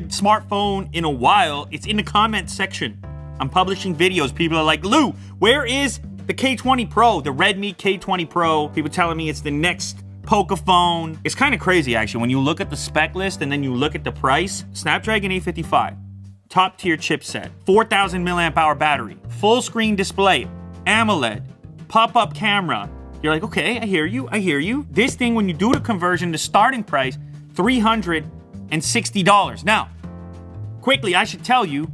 favorite smartphone in a while. It's in the comment section. I'm publishing videos. People are like, Lou, where is the K20 Pro, the Redmi K20 Pro? People telling me it's the next Pocophone. It's kind of crazy, actually, when you look at the spec list and then you look at the price. Snapdragon 855, top tier chipset, 4,000 milliamp hour battery, full screen display, AMOLED, pop-up camera. You're like, okay, I hear you. This thing, when you do the conversion, the starting price, $360. Now, quickly, I should tell you,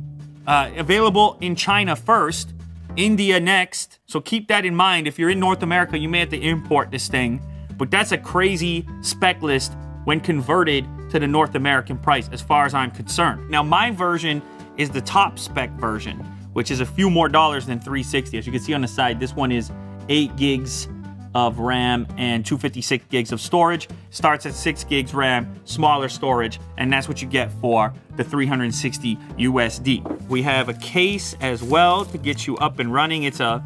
available in China first, India next. So keep that in mind. If you're in North America, you may have to import this thing. But that's a crazy spec list when converted to the North American price, as far as I'm concerned. Now, my version is the top spec version, which is a few more dollars than $360. As you can see on the side, this one is 8 gigs of RAM and 256 gigs of storage. Starts at 6 gigs RAM, smaller storage, and that's what you get for the $360 USD. We have a case as well to get you up and running. It's a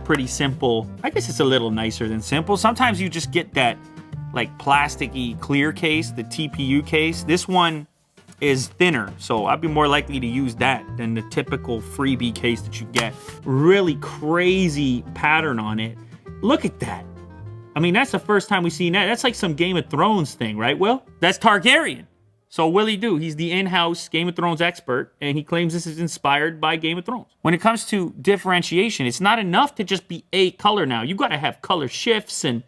pretty simple, I guess it's a little nicer than simple. Sometimes you just get that like plasticky clear case, the TPU case. This one is thinner, so I'd be more likely to use that than the typical freebie case that you get. Really crazy pattern on it. Look at that. I mean, that's the first time we've seen that. That's like some Game of Thrones thing, right, Will? That's Targaryen. So Willie Do, he's the in-house Game of Thrones expert, and he claims this is inspired by Game of Thrones. When it comes to differentiation, it's not enough to just be a color now. You've got to have color shifts and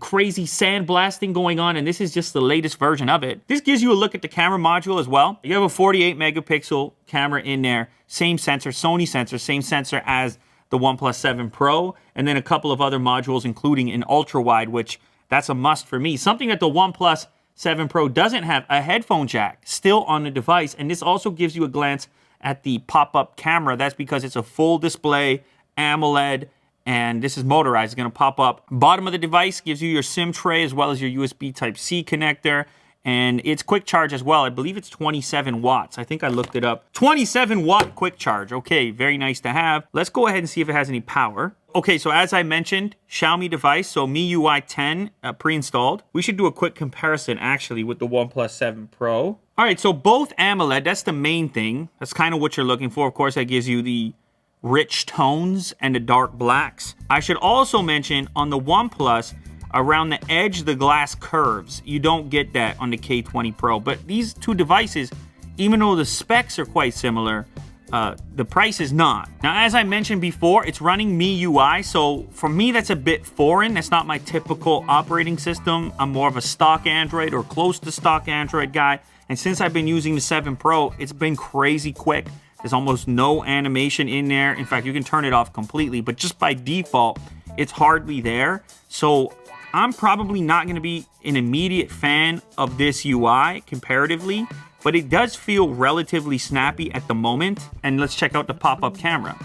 crazy sandblasting going on, and this is just the latest version of it. This gives you a look at the camera module as well. You have a 48 megapixel camera in there, same sensor, Sony sensor, same sensor as the OnePlus 7 Pro, and then a couple of other modules, including an ultra-wide, which that's a must for me. Something that the OnePlus 7 Pro doesn't have, a headphone jack still on the device, and this also gives you a glance at the pop-up camera. That's because it's a full display, AMOLED, and this is motorized. It's going to pop up. Bottom of the device gives you your SIM tray as well as your USB Type-C connector, and it's quick charge as well. I believe it's 27 watts. I think I looked it up. 27 watt quick charge. Okay, very nice to have. Let's go ahead and see if it has any power. Okay, so as I mentioned, Xiaomi device, so MIUI 10 pre-installed. We should do a quick comparison actually with the OnePlus 7 Pro. All right, so both AMOLED, that's the main thing. That's kind of what you're looking for. Of course, that gives you the rich tones and the dark blacks. I should also mention on the OnePlus, around the edge, the glass curves. You don't get that on the K20 Pro. But these two devices, even though the specs are quite similar, the price is not. Now, as I mentioned before, it's running MIUI, so for me, that's a bit foreign. That's not my typical operating system. I'm more of a stock Android or close to stock Android guy. And since I've been using the 7 Pro, it's been crazy quick. There's almost no animation in there. In fact, you can turn it off completely, but just by default, it's hardly there. So I'm probably not going to be an immediate fan of this UI comparatively, but it does feel relatively snappy at the moment. And let's check out the pop-up camera.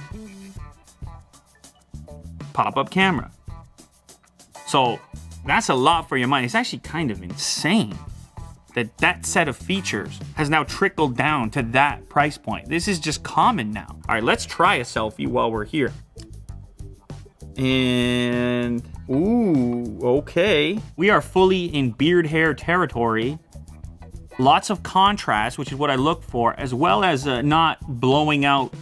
Pop-up camera. So that's a lot for your money. It's actually kind of insane that that set of features has now trickled down to that price point. This is just common now. All right, let's try a selfie while we're here. And, ooh, okay. We are fully in beard hair territory. Lots of contrast, which is what I look for, as well as not blowing out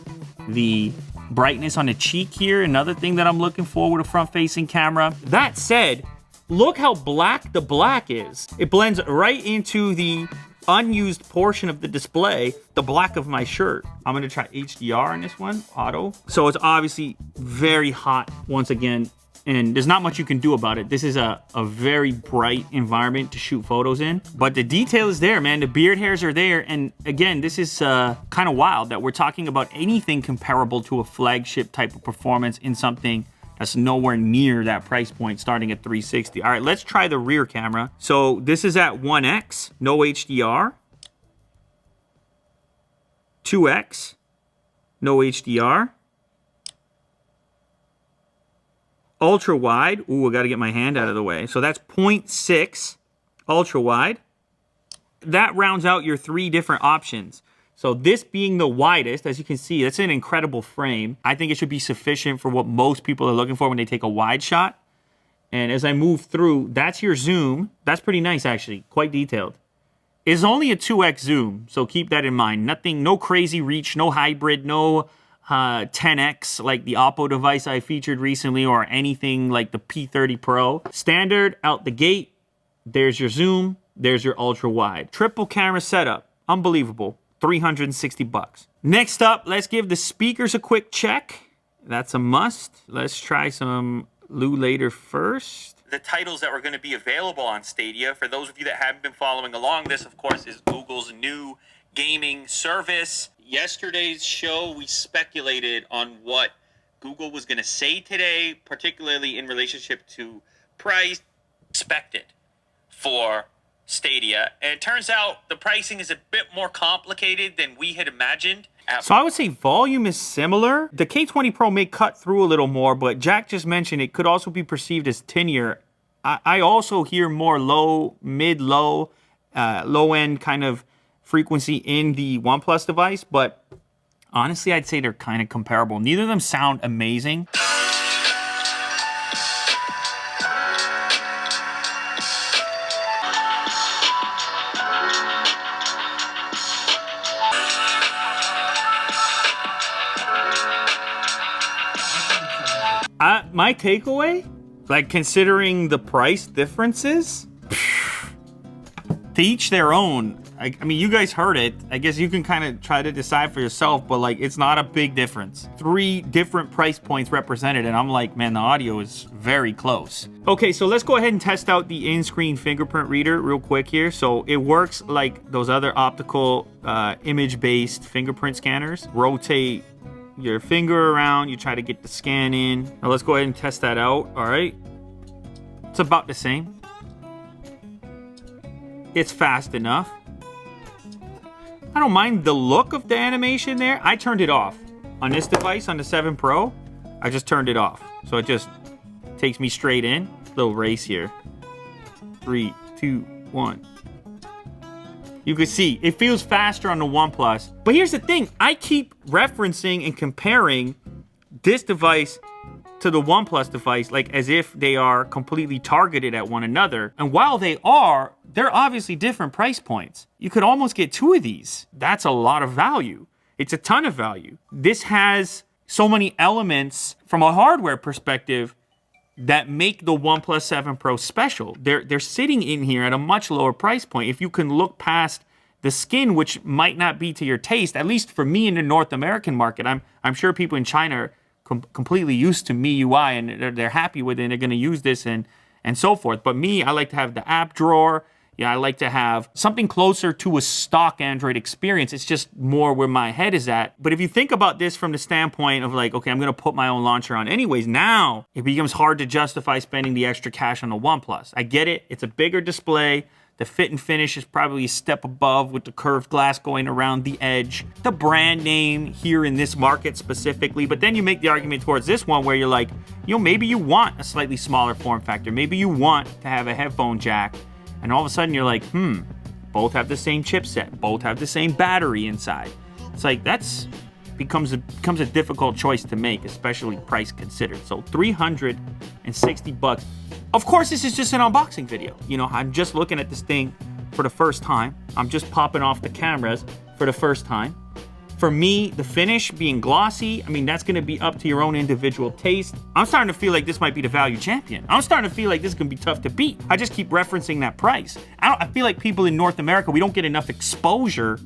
the brightness on the cheek here. Another thing that I'm looking for with a front-facing camera. That said, look how black the black is. It blends right into the unused portion of the display, the black of my shirt. I'm gonna try HDR on this one, auto. So it's obviously very hot once again, and there's not much you can do about it. This is a very bright environment to shoot photos in, but the detail is there, man. The beard hairs are there, and again, this is kind of wild that we're talking about anything comparable to a flagship type of performance in something that's nowhere near that price point, starting at $360. All right, let's try the rear camera. So this is at 1x, no HDR. 2x, no HDR. Ultra wide, ooh, I gotta get my hand out of the way. So that's 0.6 ultra wide. That rounds out your 3 different options. So this being the widest, as you can see, that's an incredible frame. I think it should be sufficient for what most people are looking for when they take a wide shot. And as I move through, that's your zoom. That's pretty nice, actually, quite detailed. is only a 2x zoom, so keep that in mind. Nothing, no crazy reach, no hybrid, no 10x like the Oppo device I featured recently or anything like the P30 Pro. Standard out the gate, there's your zoom, there's your ultra wide. Triple camera setup, unbelievable, 360 bucks. Next up, let's give the speakers a quick check. That's a must. Let's try some Lou later first. The titles that were going to be available on Stadia, for those of you that haven't been following along, this of course is Google's new gaming service. Yesterday's show, we speculated on what Google was going to say today, particularly in relationship to price expected for Stadia. And it turns out the pricing is a bit more complicated than we had imagined. So I would say volume is similar. The K20 Pro may cut through a little more, but Jack just mentioned it could also be perceived as tinier. I also hear more low, mid-low, low-end kind of frequency in the OnePlus device, but honestly, I'd say they're kind of comparable. Neither of them sound amazing. My takeaway, like considering the price differences, to each their own. I mean, you guys heard it. I guess you can kind of try to decide for yourself, but like, it's not a big difference. 3 different price points represented, and I'm like, man, the audio is very close. Okay, so let's go ahead and test out the in-screen fingerprint reader real quick here. So it works like those other optical image-based fingerprint scanners. Rotate your finger around, you try to get the scan in. Now let's go ahead and test that out. All right, it's about the same. It's fast enough. I don't mind the look of the animation there. I turned it off on this device, on the 7 Pro. I just turned it off, so it just takes me straight in. Little race here. 3, 2, 1. You can see it feels faster on the OnePlus. But here's the thing, I keep referencing and comparing this device to the OnePlus device like as if they are completely targeted at one another. And while they are, they're obviously different price points. You could almost get 2 of these. That's a lot of value. It's a ton of value. This has so many elements from a hardware perspective that make the OnePlus 7 Pro special. They're sitting in here at a much lower price point. If you can look past the skin, which might not be to your taste, at least for me in the North American market, I'm sure people in China are completely used to MIUI and they're happy with it and they're going to use this and so forth. But me, I like to have the app drawer. Yeah, I like to have something closer to a stock Android experience. It's just more where my head is at. But if you think about this from the standpoint of like, okay, I'm going to put my own launcher on anyways, now it becomes hard to justify spending the extra cash on the OnePlus. I get it. It's a bigger display. The fit and finish is probably a step above with the curved glass going around the edge. The brand name here in this market specifically. But then you make the argument towards this one where you're like, you know, maybe you want a slightly smaller form factor. Maybe you want to have a headphone jack. And all of a sudden you're like, both have the same chipset, both have the same battery inside. It's like, becomes a difficult choice to make, especially price considered. So 360 bucks. Of course, this is just an unboxing video. You know, I'm just looking at this thing for the first time. I'm just popping off the cameras for the first time. For me, the finish being glossy, I mean, that's gonna be up to your own individual taste. I'm starting to feel like this might be the value champion. I'm starting to feel like this is gonna be tough to beat. I just keep referencing that price. I feel like people in North America, we don't get enough exposure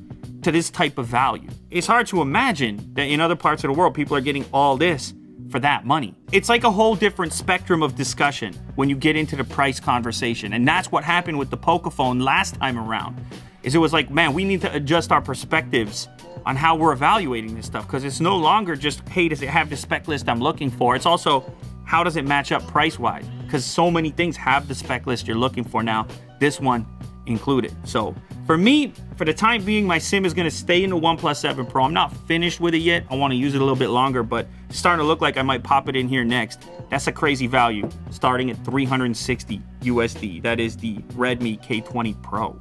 to this type of value. It's hard to imagine that in other parts of the world, people are getting all this for that money. It's like a whole different spectrum of discussion when you get into the price conversation. And that's what happened with the Pocophone last time around, is it was like, man, we need to adjust our perspectives on how we're evaluating this stuff, because it's no longer just, hey, does it have the spec list I'm looking for? It's also, how does it match up price-wise? Because so many things have the spec list you're looking for now, this one included. So for me, for the time being, my SIM is gonna stay in the OnePlus 7 Pro. I'm not finished with it yet. I wanna use it a little bit longer, but it's starting to look like I might pop it in here next. That's a crazy value, starting at 360 USD. That is the Redmi K20 Pro.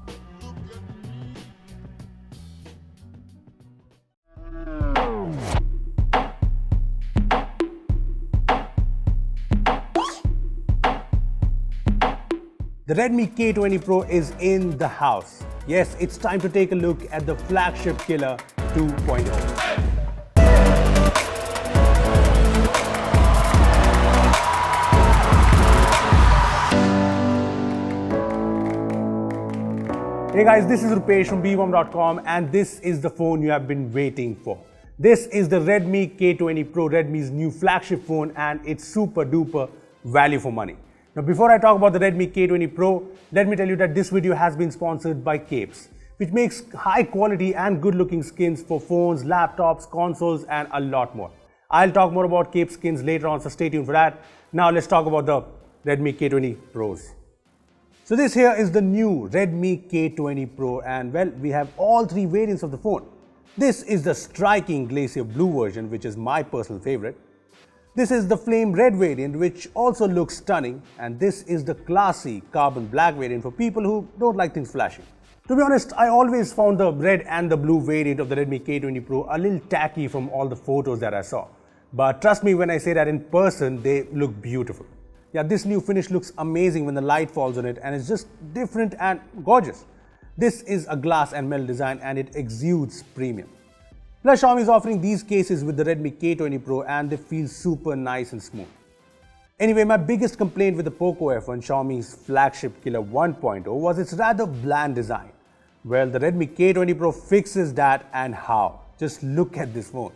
The Redmi K20 Pro is in the house. Yes, it's time to take a look at the flagship killer 2.0. Hey guys, this is Rupesh from bbomb.com and this is the phone you have been waiting for. This is the Redmi K20 Pro, Redmi's new flagship phone, and it's super duper value for money. Now before I talk about the Redmi K20 Pro, let me tell you that this video has been sponsored by Capes, which makes high quality and good looking skins for phones, laptops, consoles and a lot more. I'll talk more about Cape skins later on, so stay tuned for that. Now let's talk about the Redmi K20 Pros. So this here is the new Redmi K20 Pro, and well, we have all three variants of the phone. This is the striking glacier blue version, which is my personal favorite. This is the flame red variant, which also looks stunning, and this is the classy carbon black variant for people who don't like things flashy. To be honest, I always found the red and the blue variant of the Redmi K20 Pro a little tacky from all the photos that I saw. But trust me when I say that in person, they look beautiful. Yeah, this new finish looks amazing when the light falls on it, and it's just different and gorgeous. This is a glass and metal design and it exudes premium. Plus, Xiaomi is offering these cases with the Redmi K20 Pro and they feel super nice and smooth. Anyway, my biggest complaint with the Poco F1, Xiaomi's flagship killer 1.0, was its rather bland design. Well, the Redmi K20 Pro fixes that, and how? Just look at this phone.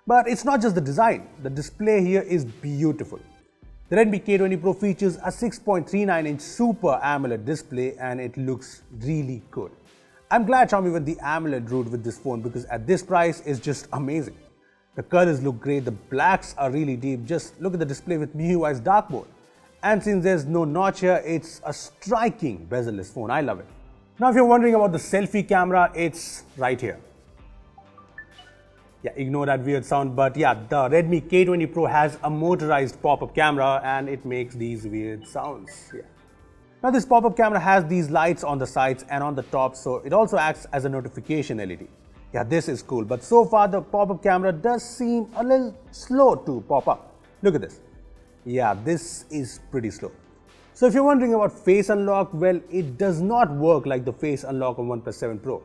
But it's not just the design, the display here is beautiful. The Redmi K20 Pro features a 6.39-inch Super AMOLED display and it looks really good. I'm glad Xiaomi went the AMOLED route with this phone because at this price it's just amazing. The colors look great, the blacks are really deep, just look at the display with MIUI's dark mode. And since there's no notch here, it's a striking bezel-less phone, I love it. Now if you're wondering about the selfie camera, it's right here. Yeah, ignore that weird sound, but yeah, the Redmi K20 Pro has a motorized pop-up camera and it makes these weird sounds. Yeah. Now this pop-up camera has these lights on the sides and on the top, so it also acts as a notification LED. Yeah, this is cool, but so far the pop-up camera does seem a little slow to pop up. Look at this. Yeah, this is pretty slow. So if you're wondering about face unlock, well, it does not work like the face unlock on OnePlus 7 Pro.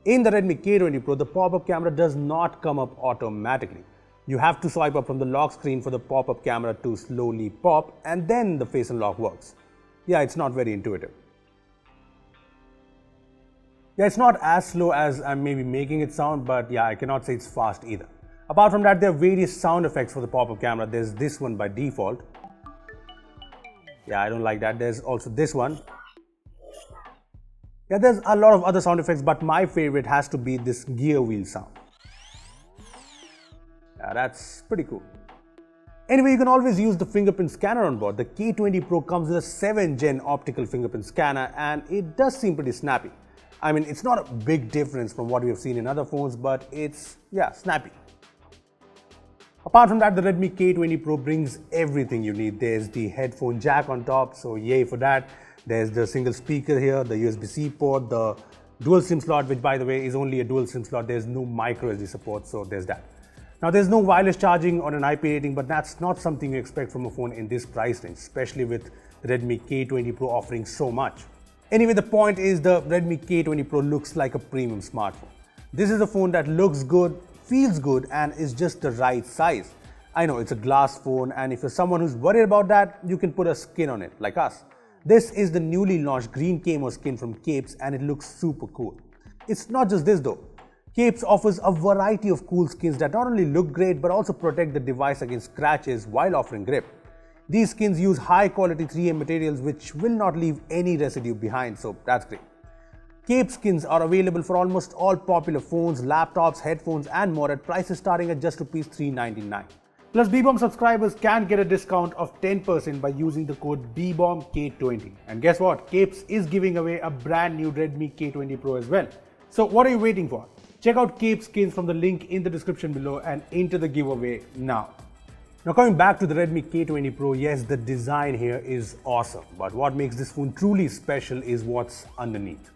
In the Redmi K20 Pro, the pop-up camera does not come up automatically. You have to swipe up from the lock screen for the pop-up camera to slowly pop, and then the face unlock works. Yeah, it's not very intuitive. Yeah, it's not as slow as I'm maybe making it sound, but yeah, I cannot say it's fast either. Apart from that, there are various sound effects for the pop-up camera. There's this one by default. Yeah, I don't like that. There's also this one. Yeah, there's a lot of other sound effects, but my favorite has to be this gear wheel sound. Yeah, that's pretty cool. Anyway, you can always use the fingerprint scanner on board. The K20 Pro comes with a 7th gen optical fingerprint scanner and it does seem pretty snappy. I mean, it's not a big difference from what we have seen in other phones, but it's, yeah, snappy. Apart from that, the Redmi K20 Pro brings everything you need. There's the headphone jack on top, so yay for that. There's the single speaker here, the USB-C port, the dual SIM slot, which by the way is only a dual SIM slot. There's no micro SD support, so there's that. Now there's no wireless charging or an IP rating, but that's not something you expect from a phone in this price range, especially with the Redmi K20 Pro offering so much. Anyway, the point is the Redmi K20 Pro looks like a premium smartphone. This is a phone that looks good, feels good, and is just the right size. I know it's a glass phone, and if you're someone who's worried about that, you can put a skin on it, like us. This is the newly launched green camo skin from Capes and it looks super cool. It's not just this though. Capes offers a variety of cool skins that not only look great but also protect the device against scratches while offering grip. These skins use high quality 3M materials which will not leave any residue behind, so that's great. Cape skins are available for almost all popular phones, laptops, headphones and more at prices starting at just Rs 399. Plus, BBomb subscribers can get a discount of 10% by using the code BBombK20. And guess what? Capes is giving away a brand new Redmi K20 Pro as well. So what are you waiting for? Check out Cape skins from the link in the description below and enter the giveaway now. Now coming back to the Redmi K20 Pro, yes, the design here is awesome. But what makes this phone truly special is what's underneath.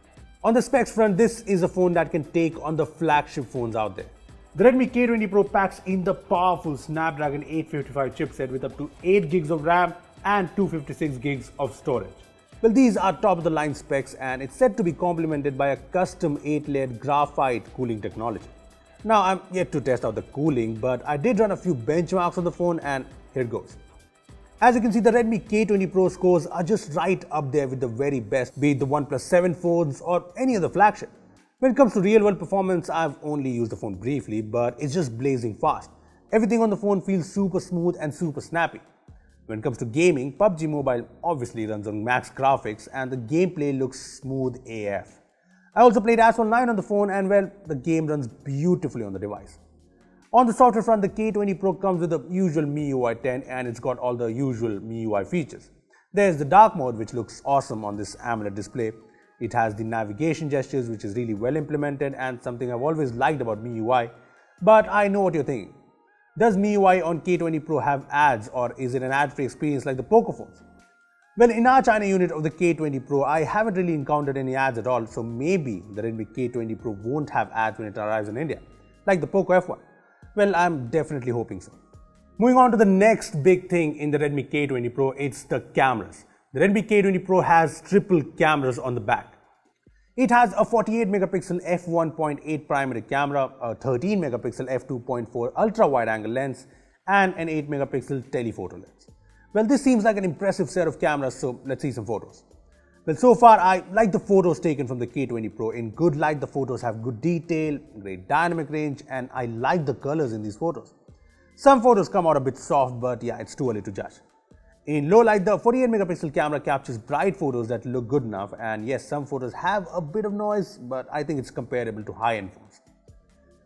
On the specs front, this is a phone that can take on the flagship phones out there. The Redmi K20 Pro packs in the powerful Snapdragon 855 chipset with up to 8 gigs of RAM and 256 gigs of storage. Well, these are top of the line specs and it's said to be complemented by a custom 8-layered graphite cooling technology. Now, I'm yet to test out the cooling, but I did run a few benchmarks on the phone and here it goes. As you can see, the Redmi K20 Pro scores are just right up there with the very best, be it the OnePlus 7 phones or any other flagship. When it comes to real-world performance, I've only used the phone briefly, but it's just blazing fast. Everything on the phone feels super smooth and super snappy. When it comes to gaming, PUBG Mobile obviously runs on max graphics and the gameplay looks smooth AF. I also played Asphalt 9 on the phone and well, the game runs beautifully on the device. On the software front, the K20 Pro comes with the usual MIUI 10 and it's got all the usual MIUI features. There's the dark mode which looks awesome on this AMOLED display. It has the navigation gestures which is really well implemented and something I've always liked about MIUI. But I know what you're thinking. Does MIUI on K20 Pro have ads or is it an ad-free experience like the Poco phones? Well, in our China unit of the K20 Pro, I haven't really encountered any ads at all, so maybe the Redmi K20 Pro won't have ads when it arrives in India, like the Poco F1. Well, I'm definitely hoping so. Moving on to the next big thing in the Redmi K20 Pro, it's the cameras. The Redmi K20 Pro has triple cameras on the back. It has a 48 megapixel f1.8 primary camera, a 13 megapixel f2.4 ultra wide angle lens, and an 8 megapixel telephoto lens. Well, this seems like an impressive set of cameras, so let's see some photos. Well, so far I like the photos taken from the K20 Pro. In good light, the photos have good detail, great dynamic range, and I like the colors in these photos. Some photos come out a bit soft, but yeah, it's too early to judge. In low light, the 48 megapixel camera captures bright photos that look good enough, and yes, some photos have a bit of noise, but I think it's comparable to high-end phones.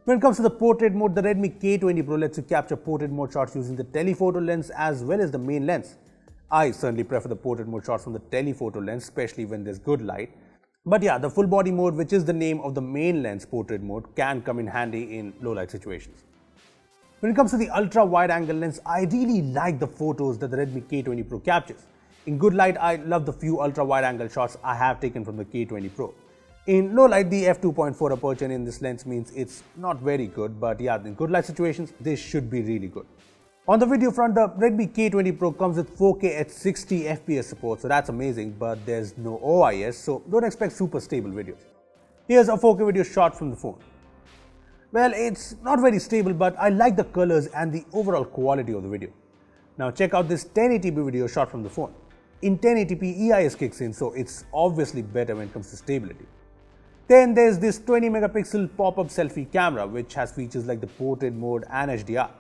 When it comes to the portrait mode, the Redmi K20 Pro lets you capture portrait mode shots using the telephoto lens as well as the main lens. I certainly prefer the portrait mode shots from the telephoto lens, especially when there's good light. But yeah, the full body mode, which is the name of the main lens portrait mode, can come in handy in low light situations. When it comes to the ultra wide angle lens, I really like the photos that the Redmi K20 Pro captures. In good light, I love the few ultra wide angle shots I have taken from the K20 Pro. In low light, the f2.4 aperture in this lens means it's not very good, but yeah, in good light situations, this should be really good. On the video front, the Redmi K20 Pro comes with 4K at 60 FPS support, so that's amazing, but there's no OIS, so don't expect super stable videos. Here's a 4K video shot from the phone. Well, it's not very stable, but I like the colors and the overall quality of the video. Now check out this 1080p video shot from the phone. In 1080p, EIS kicks in, so it's obviously better when it comes to stability. Then there's this 20 megapixel pop-up selfie camera, which has features like the portrait mode and HDR.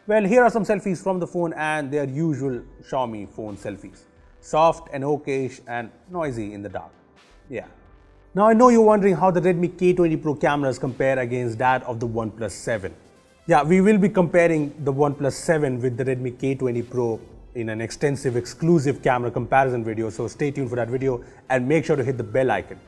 Well, here are some selfies from the phone and they are usual Xiaomi phone selfies. Soft and okayish and noisy in the dark. Yeah. Now I know you're wondering how the Redmi K20 Pro cameras compare against that of the OnePlus 7. Yeah, we will be comparing the OnePlus 7 with the Redmi K20 Pro in an extensive exclusive camera comparison video, so stay tuned for that video and make sure to hit the bell icon.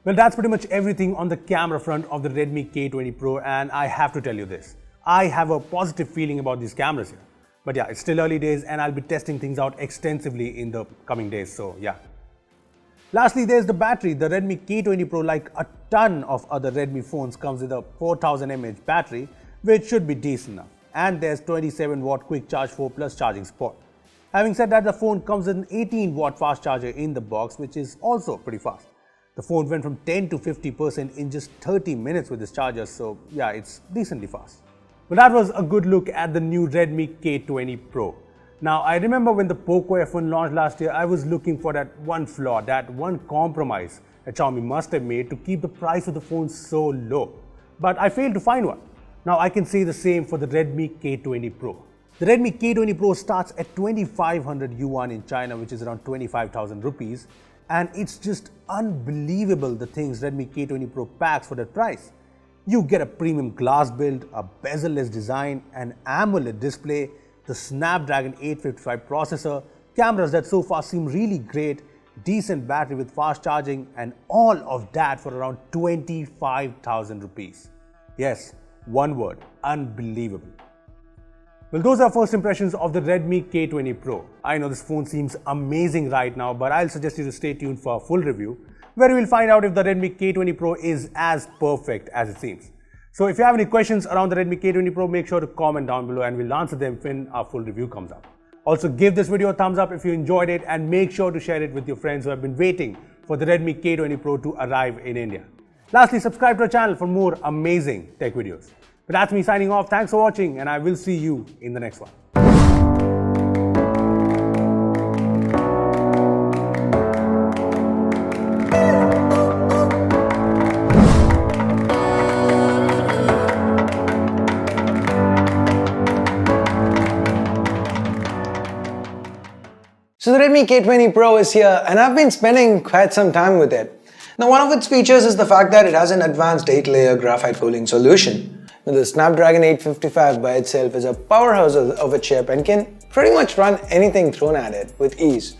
Well, that's pretty much everything on the camera front of the Redmi K20 Pro, and I have to tell you this. I have a positive feeling about these cameras here. But yeah, it's still early days and I'll be testing things out extensively in the coming days, so yeah. Lastly, there's the battery. The Redmi K20 Pro, like a ton of other Redmi phones, comes with a 4000 mAh battery, which should be decent enough. And there's 27 watt quick charge 4 plus charging support. Having said that, the phone comes with an 18 watt fast charger in the box, which is also pretty fast. The phone went from 10 to 50% in just 30 minutes with this charger, so yeah, it's decently fast. But that was a good look at the new Redmi K20 Pro. Now, I remember when the Poco F1 launched last year, I was looking for that one flaw, that one compromise that Xiaomi must have made to keep the price of the phone so low. But I failed to find one. Now, I can say the same for the Redmi K20 Pro. The Redmi K20 Pro starts at 2500 yuan in China, which is around 25,000 rupees. And it's just unbelievable the things Redmi K20 Pro packs for that price. You get a premium glass build, a bezel-less design, an AMOLED display, the Snapdragon 855 processor, cameras that so far seem really great, decent battery with fast charging, and all of that for around 25,000 rupees. Yes, one word, unbelievable. Well, those are first impressions of the Redmi K20 Pro. I know this phone seems amazing right now, but I'll suggest you to stay tuned for a full review, where we'll find out if the Redmi K20 Pro is as perfect as it seems. So if you have any questions around the Redmi K20 Pro, make sure to comment down below and we'll answer them when our full review comes out. Also, give this video a thumbs up if you enjoyed it and make sure to share it with your friends who have been waiting for the Redmi K20 Pro to arrive in India. Lastly, subscribe to our channel for more amazing tech videos. But that's me signing off. Thanks for watching, and I will see you in the next one. So the Redmi K20 Pro is here and I've been spending quite some time with it. Now one of its features is the fact that it has an advanced 8-layer graphite cooling solution. Now the Snapdragon 855 by itself is a powerhouse of a chip and can pretty much run anything thrown at it with ease.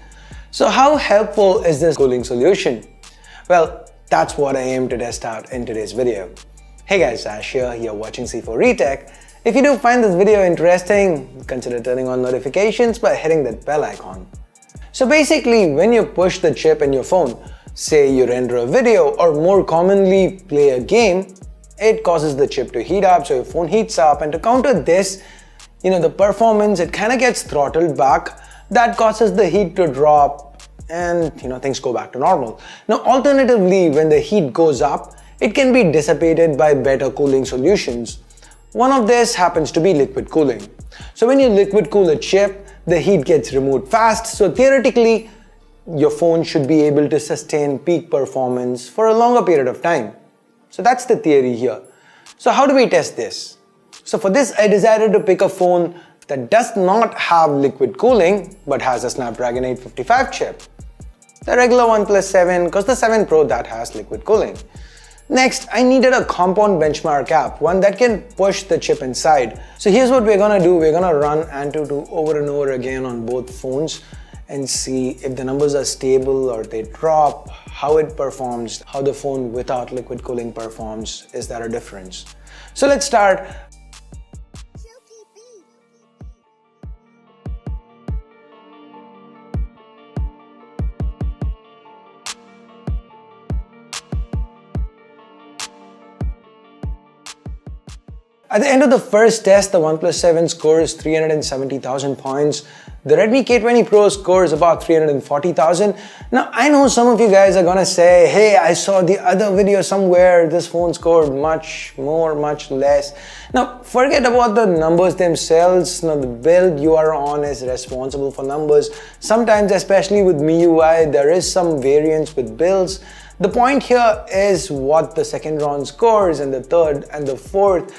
So how helpful is this cooling solution? Well, that's what I aim to test out in today's video. Hey guys, Ash here, you're watching C4 Retech. If you do find this video interesting, consider turning on notifications by hitting that bell icon. So basically, when you push the chip in your phone, say you render a video or more commonly play a game, it causes the chip to heat up, so your phone heats up, and to counter this, the performance, it kind of gets throttled back. That causes the heat to drop and things go back to normal. Now alternatively, when the heat goes up, it can be dissipated by better cooling solutions. One of this happens to be liquid cooling. So when you liquid cool a chip, the heat gets removed fast, so theoretically, your phone should be able to sustain peak performance for a longer period of time. So that's the theory here. So how do we test this? So for this, I decided to pick a phone that does not have liquid cooling, but has a Snapdragon 855 chip. The regular OnePlus 7, because the 7 Pro that has liquid cooling. Next, I needed a compound benchmark app, one that can push the chip inside. So here's what we're gonna do. We're gonna run Antutu over and over again on both phones and see if the numbers are stable or they drop, how it performs, how the phone without liquid cooling performs. Is there a difference? So let's start. At the end of the first test, the OnePlus 7 score is 370,000 points. The Redmi K20 Pro score is about 340,000. Now, I know some of you guys are gonna say, hey, I saw the other video somewhere, this phone scored much more, much less. Now, forget about the numbers themselves. Now, the build you are on is responsible for numbers. Sometimes, especially with MIUI, there is some variance with builds. The point here is what the second round scores and the third and the fourth.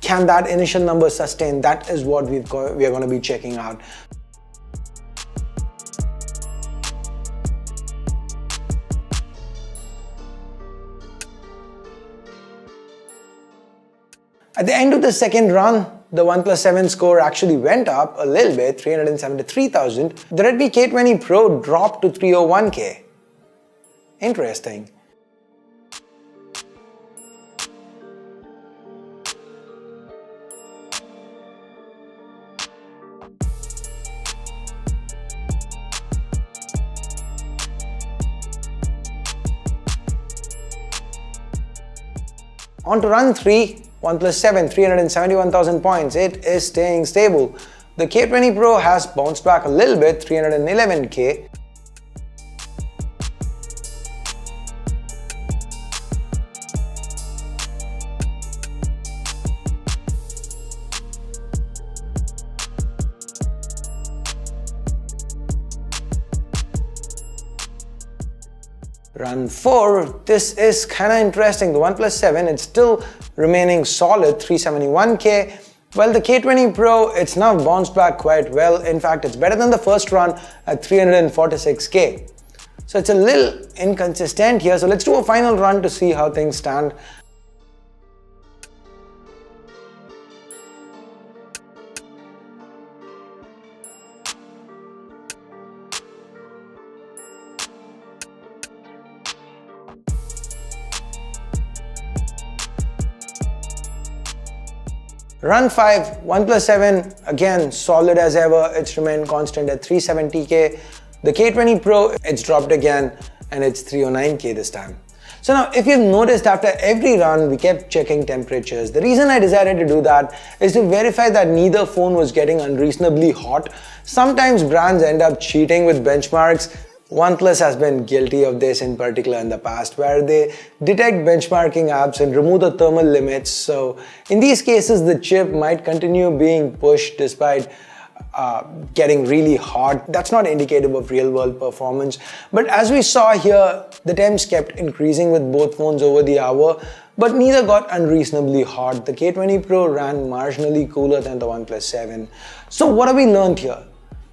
Can that initial number sustain? That is what we are going to be checking out. At the end of the second run, the OnePlus 7 score actually went up a little bit, 373,000. The Redmi K20 Pro dropped to 301K. Interesting. On to run 3, OnePlus 7, 371,000 points. It is staying stable. The K20 Pro has bounced back a little bit, 311K. Run 4, this is kind of interesting. The OnePlus 7, it's still remaining solid, 371K. While the K20 Pro, it's now bounced back quite well. In fact, it's better than the first run at 346K. So it's a little inconsistent here. So let's do a final run to see how things stand. Run 5, OnePlus 7, again solid as ever, it's remained constant at 370K. The K20 Pro, it's dropped again and it's 309K this time. So now, if you've noticed, after every run, we kept checking temperatures. The reason I decided to do that is to verify that neither phone was getting unreasonably hot. Sometimes brands end up cheating with benchmarks. OnePlus has been guilty of this in particular in the past, where they detect benchmarking apps and remove the thermal limits. So in these cases, the chip might continue being pushed despite getting really hot. That's not indicative of real world performance. But as we saw here, the temps kept increasing with both phones over the hour, but neither got unreasonably hot. The K20 Pro ran marginally cooler than the OnePlus 7. So what have we learned here?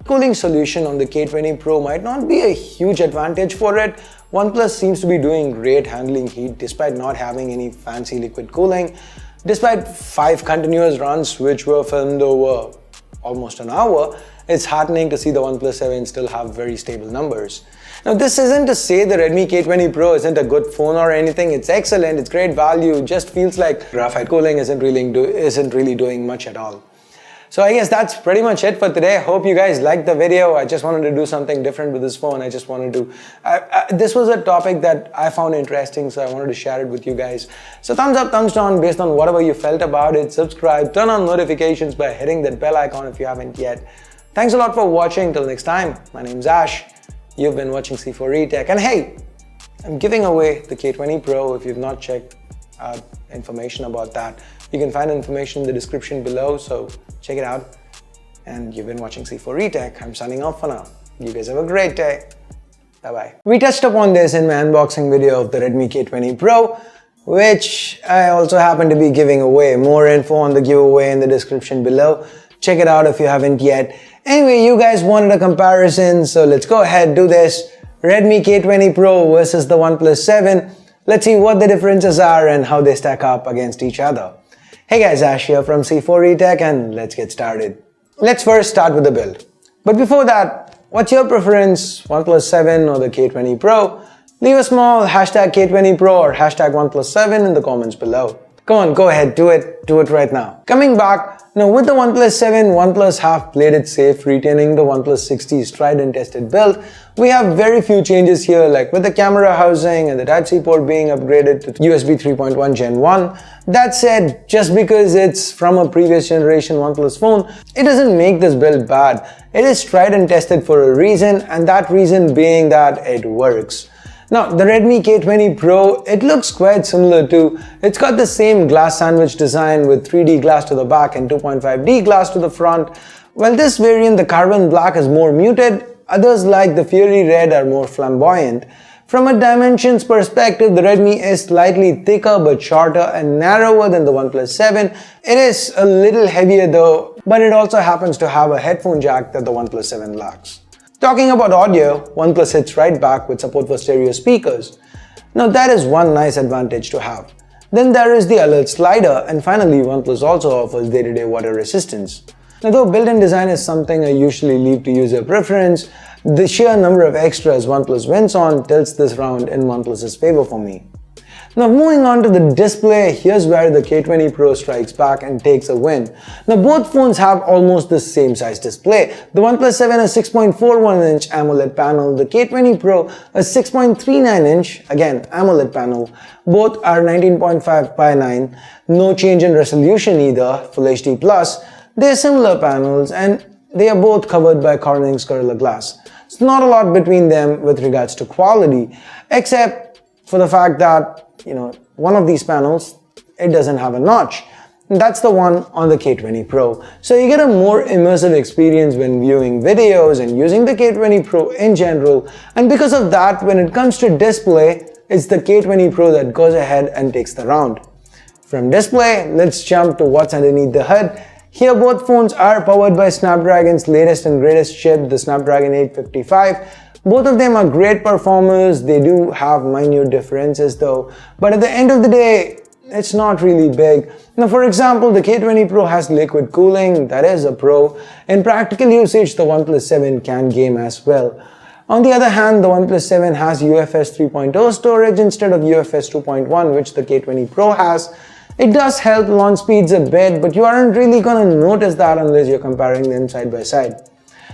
Cooling solution on the K20 Pro might not be a huge advantage for it. OnePlus seems to be doing great handling heat despite not having any fancy liquid cooling. Despite 5 continuous runs which were filmed over almost an hour, it's heartening to see the OnePlus 7 still have very stable numbers. Now this isn't to say the Redmi K20 Pro isn't a good phone or anything. It's excellent, it's great value, it just feels like graphite cooling isn't really doing much at all. So I guess that's pretty much it for today. Hope you guys liked the video. I just wanted to do something different with this phone. I just wanted to, this was a topic that I found interesting, so I wanted to share it with you guys. So thumbs up, thumbs down based on whatever you felt about it. Subscribe, turn on notifications by hitting that bell icon if you haven't yet. Thanks a lot for watching. Till next time, my name's Ash. You've been watching C4E Tech. And hey, I'm giving away the K20 Pro. If you've not checked out information about that, you can find information in the description below, so check it out. And you've been watching C4E Tech. I'm signing off for now. You guys have a great day. Bye-bye. We touched upon this in my unboxing video of the Redmi K20 Pro, which I also happen to be giving away. More info on the giveaway in the description below. Check it out if you haven't yet. Anyway, you guys wanted a comparison, so let's go ahead, do this. Redmi K20 Pro versus the OnePlus 7. Let's see what the differences are and how they stack up against each other. Hey guys, Ash here from C4E Tech, and let's get started. Let's first start with the build. But before that, what's your preference, OnePlus 7 or the K20 Pro? Leave a small hashtag K20 Pro or hashtag OnePlus 7 in the comments below. Come on, go ahead, do it right now. Coming back, now with the OnePlus 7, OnePlus have played it safe, retaining the OnePlus 60's tried and tested build. We have very few changes here, like with the camera housing and the Type-C port being upgraded to USB 3.1 Gen 1. That said, just because it's from a previous generation OnePlus phone, it doesn't make this build bad. It is tried and tested for a reason, and that reason being that it works. Now, the Redmi K20 Pro, it looks quite similar too. It's got the same glass sandwich design with 3D glass to the back and 2.5D glass to the front. While this variant, the carbon black, is more muted, others like the Fury Red are more flamboyant. From a dimensions perspective, the Redmi is slightly thicker but shorter and narrower than the OnePlus 7. It is a little heavier though, but it also happens to have a headphone jack that the OnePlus 7 lacks. Talking about audio, OnePlus hits right back with support for stereo speakers. Now that is one nice advantage to have. Then there is the alert slider, and finally OnePlus also offers day-to-day water resistance. Now though built-in design is something I usually leave to user preference, the sheer number of extras OnePlus wins on tilts this round in OnePlus's favor for me. Now moving on to the display, here's where the K20 Pro strikes back and takes a win. Now both phones have almost the same size display. The OnePlus 7 has 6.41-inch AMOLED panel, the K20 Pro a 6.39-inch, again AMOLED panel. Both are 19.5:9, no change in resolution either, Full HD+. They're similar panels and they are both covered by Corning's Gorilla Glass. It's not a lot between them with regards to quality, except for the fact that one of these panels, it doesn't have a notch. And that's the one on the K20 Pro. So you get a more immersive experience when viewing videos and using the K20 Pro in general. And because of that, when it comes to display, it's the K20 Pro that goes ahead and takes the round. From display, let's jump to what's underneath the hood. Here both phones are powered by Snapdragon's latest and greatest chip, the Snapdragon 855. Both of them are great performers. They do have minute differences though, but at the end of the day, it's not really big. Now for example, the K20 Pro has liquid cooling, that is a pro. In practical usage, the OnePlus 7 can game as well. On the other hand, the OnePlus 7 has UFS 3.0 storage instead of UFS 2.1, which the K20 Pro has. It does help launch speeds a bit, but you aren't really gonna notice that unless you're comparing them side by side.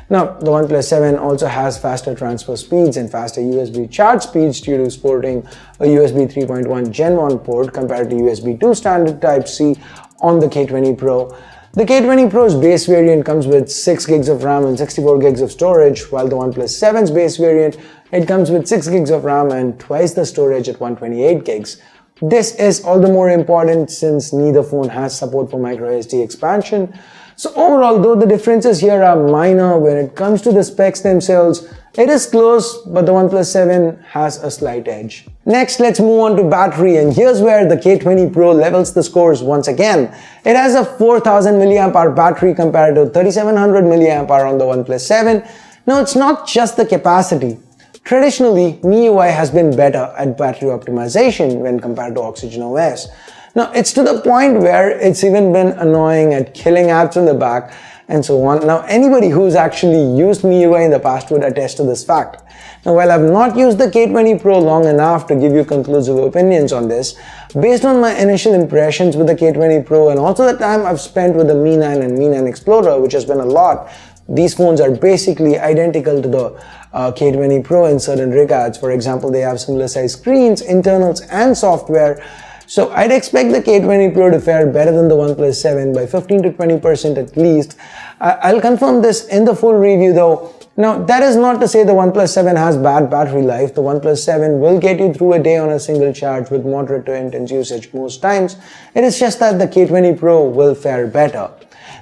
Now, the OnePlus 7 also has faster transfer speeds and faster USB charge speeds due to sporting a USB 3.1 Gen 1 port compared to USB 2 standard Type-C on the K20 Pro. The K20 Pro's base variant comes with 6 gigs of RAM and 64 gigs of storage, while the OnePlus 7's base variant, it comes with 6 gigs of RAM and twice the storage at 128 gigs. This is all the more important since neither phone has support for microSD expansion. So overall, though the differences here are minor when it comes to the specs themselves, it is close, but the OnePlus 7 has a slight edge. Next, let's move on to battery, and here's where the K20 Pro levels the scores once again. It has a 4000 mAh battery compared to 3700 mAh on the OnePlus 7. Now, it's not just the capacity. Traditionally, MIUI has been better at battery optimization when compared to Oxygen OS. Now, it's to the point where it's even been annoying at killing apps in the back and so on. Now, anybody who's actually used MIUI in the past would attest to this fact. Now, while I've not used the K20 Pro long enough to give you conclusive opinions on this, based on my initial impressions with the K20 Pro and also the time I've spent with the Mi 9 and Mi 9 Explorer, which has been a lot, these phones are basically identical to the K20 Pro in certain regards. For example, they have similar size screens, internals and software. So I'd expect the K20 Pro to fare better than the OnePlus 7 by 15 to 20% at least. I'll confirm this in the full review though. Now, that is not to say the OnePlus 7 has bad battery life. The OnePlus 7 will get you through a day on a single charge with moderate to intense usage most times. It is just that the K20 Pro will fare better.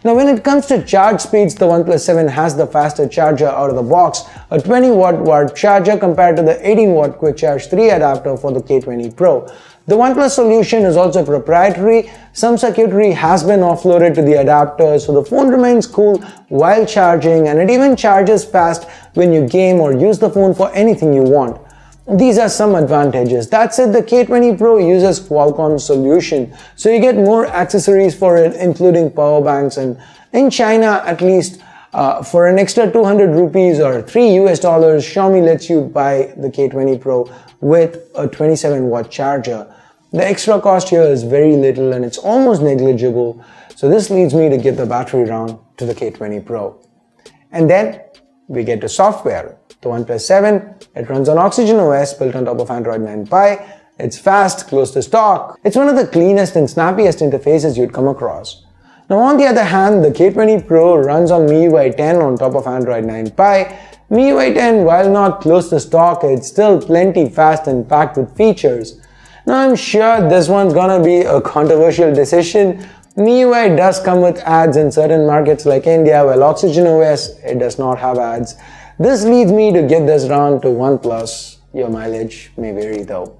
Now, when it comes to charge speeds, the OnePlus 7 has the faster charger out of the box, a 20 watt charger compared to the 18 watt Quick Charge 3 adapter for the K20 Pro. The OnePlus solution is also proprietary. Some circuitry has been offloaded to the adapter, so the phone remains cool while charging, and it even charges fast when you game or use the phone for anything you want. These are some advantages. That said, the K20 Pro uses Qualcomm's solution, so you get more accessories for it, including power banks, and in China, at least for an extra 200 rupees or $3 US, Xiaomi lets you buy the K20 Pro with a 27 watt charger. The extra cost here is very little and it's almost negligible, so this leads me to give the battery round to the K20 Pro. And then we get to software. The OnePlus 7, it runs on Oxygen OS built on top of Android 9 Pie. It's fast, close to stock. It's one of the cleanest and snappiest interfaces you'd come across. Now, on the other hand, the K20 Pro runs on MIUI 10 on top of Android 9 Pie. MIUI 10, while not close to stock, it's still plenty fast and packed with features. Now, I'm sure this one's gonna be a controversial decision. MIUI does come with ads in certain markets like India, while Oxygen OS, it does not have ads. This leads me to give this round to OnePlus. Your mileage may vary though.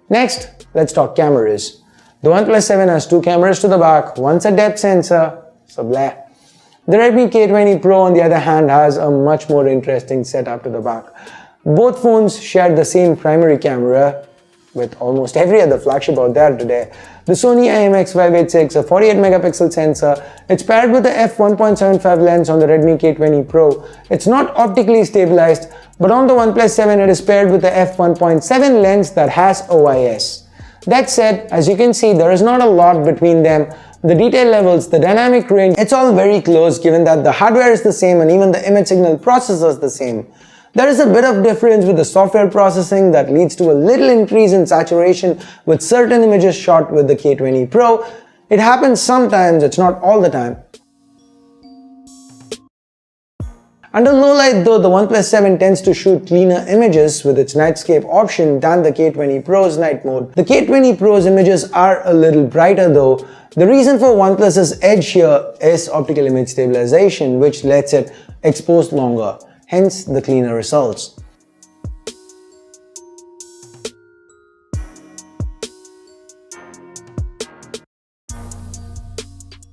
Next, let's talk cameras. The OnePlus 7 has two cameras to the back, one's a depth sensor, so blah. The Redmi K20 Pro on the other hand has a much more interesting setup to the back. Both phones share the same primary camera with almost every other flagship out there today. The Sony IMX586, a 48 megapixel sensor, it's paired with the f1.75 lens on the Redmi K20 Pro. It's not optically stabilized, but on the OnePlus 7 it is paired with the f1.7 lens that has OIS. That said, as you can see, there is not a lot between them. The detail levels, the dynamic range, it's all very close given that the hardware is the same and even the image signal processor is the same. There is a bit of difference with the software processing that leads to a little increase in saturation with certain images shot with the K20 Pro. It happens sometimes, it's not all the time. Under low light though, the OnePlus 7 tends to shoot cleaner images with its nightscape option than the K20 Pro's night mode. The K20 Pro's images are a little brighter though. The reason for OnePlus's edge here is optical image stabilization, which lets it expose longer, hence the cleaner results.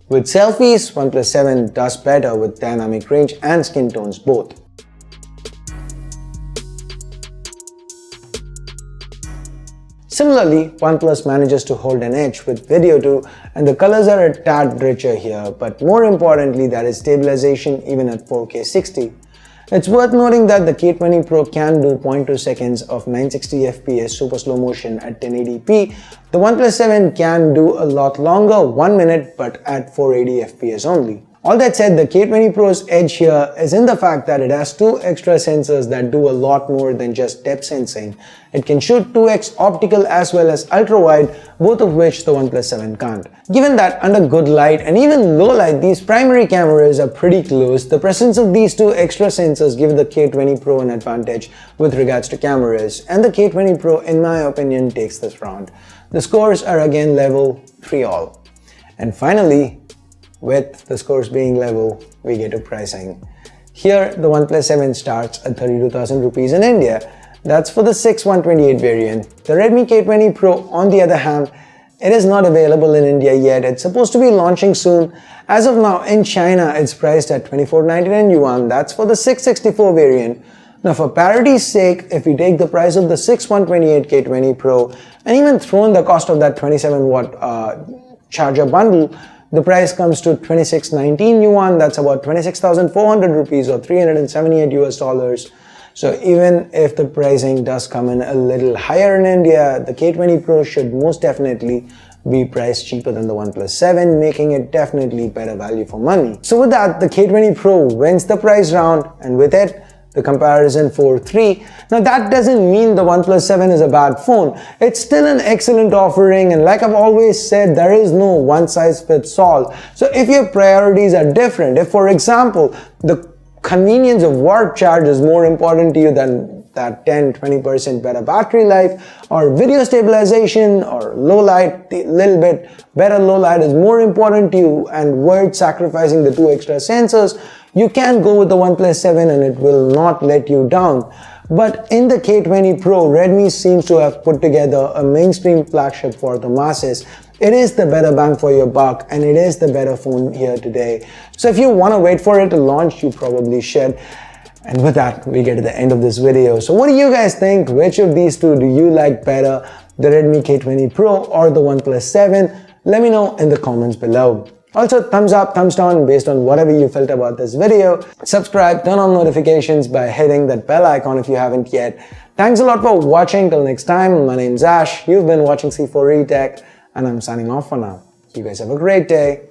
With selfies, OnePlus 7 does better with dynamic range and skin tones both. Similarly, OnePlus manages to hold an edge with video too, and the colors are a tad richer here, but more importantly, there is stabilization even at 4K 60. It's worth noting that the K20 Pro can do 0.2 seconds of 960 FPS super slow motion at 1080p. The OnePlus 7 can do a lot longer, 1 minute, but at 480 FPS only. All that said, the K20 Pro's edge here is in the fact that it has two extra sensors that do a lot more than just depth sensing. It can shoot 2x optical as well as ultra-wide, both of which the OnePlus 7 can't. Given that under good light and even low light, these primary cameras are pretty close, the presence of these two extra sensors give the K20 Pro an advantage with regards to cameras, and the K20 Pro, in my opinion, takes this round. The scores are again level 3 all. And finally, with the scores being level, we get to pricing. Here, the OnePlus 7 starts at 32,000 rupees in India. That's for the 6128 variant. The Redmi K20 Pro, on the other hand, it is not available in India yet. It's supposed to be launching soon. As of now, in China, it's priced at 2499 yuan. That's for the 664 variant. Now, for parity's sake, if we take the price of the 6128 K20 Pro and even throw in the cost of that 27-watt charger bundle, the price comes to 2619 yuan. That's about 26,400 rupees or 378 US dollars. So even if the pricing does come in a little higher in India, the K20 Pro should most definitely be priced cheaper than the OnePlus 7, making it definitely better value for money. So with that, the K20 Pro wins the price round, and with it, the comparison 4-3. Now that doesn't mean the OnePlus 7 is a bad phone. It's still an excellent offering, and like I've always said, there is no one size fits all. So if your priorities are different, if for example, the convenience of warp charge is more important to you than that 10-20% better battery life, or video stabilization or low light, the little bit better low light is more important to you and worth sacrificing the two extra sensors, you can go with the OnePlus 7 and it will not let you down. But in the K20 Pro, Redmi seems to have put together a mainstream flagship for the masses. It is the better bang for your buck, and it is the better phone here today. So if you want to wait for it to launch, you probably should. And with that, we get to the end of this video. So what do you guys think? Which of these two do you like better? The Redmi K20 Pro or the OnePlus 7? Let me know in the comments below. Also, thumbs up, thumbs down based on whatever you felt about this video. Subscribe, turn on notifications by hitting that bell icon if you haven't yet. Thanks a lot for watching. Till next time, my name's Ash. You've been watching C4E Tech, and I'm signing off for now. You guys have a great day.